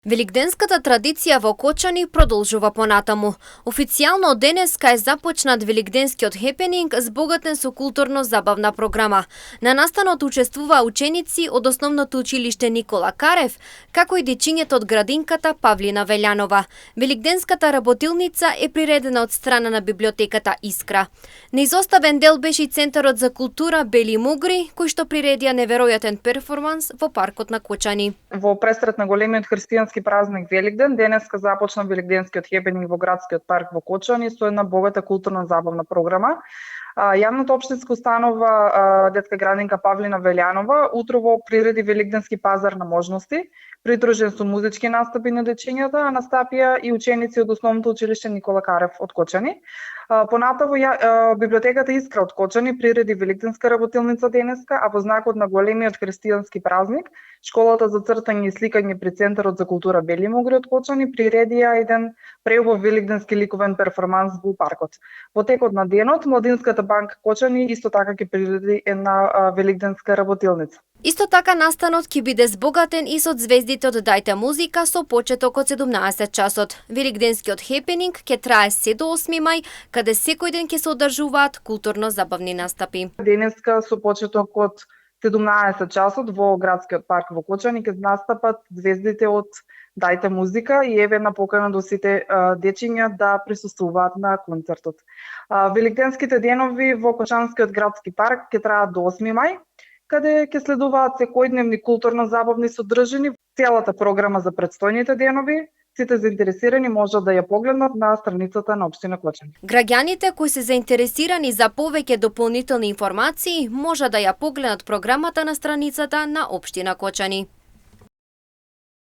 Великденската традиција во Кочани продолжува понатаму. Официјално денеска е започнат Великденскиот хепенинг збогатен со културно-забавна програма. На настанот учествуваа ученици од Основното училиште Никола Карев, како и дечињата од градинката Павлина Велјанова. Великденската работилница е приредена од страна на библиотеката Искра. Неизоставен дел беше и Центарот за култура Бели Мугри, кој што приредија неверојатен перформанс во паркот на Кочани. Во пресрет на големиот христијански празник Великден, денеска започна Великденскиот хепенинг во градскиот парк во Кочани со една богата културна забавна програма. Јавната општинска установа детска градинка Павлина Велјанова утрово приреди Великденски пазар на можности, придружен со музички настапи на дечињата, а настапија и ученици од Основното училиште Никола Карев од Кочани. Понатаму библиотеката Искра од Кочани приреди Великденска работилница денеска, а во знакот на големиот христијански празник, школата за цртање и сликање при Центарот за култура Бели Мугри од Кочани приредија еден преубав великденски ликовен перформанс во паркот. Во текот на денот Младинската банка Кочани исто така ќе приреди една великденска работилница. Исто така настанот ќе биде збогатен и со звездите од Дајте музика со почеток од 17 часот. Великденскиот хепенинг ќе трае се до 8 мај, каде секој ден ќе се одржуваат културно-забавни настапи. Денеска со почеток од 17 часот во градскиот парк во Кочани ќе настапат звездите од Дајте музика и еве една покана до сите дечиња да присуствуваат на концертот. Великденските денови во Кочанскиот градски парк ќе траат до 8 мај, каде ќе следуваат секојдневни културно-забавни содржини. Целата програма за претстојните денови, сите заинтересирани можат да ја погледнат на страницата на општина Кочани. Граѓаните кои се заинтересирани за повеќе дополнителни информации можат да ја погледнат програмата на страницата на општина Кочани.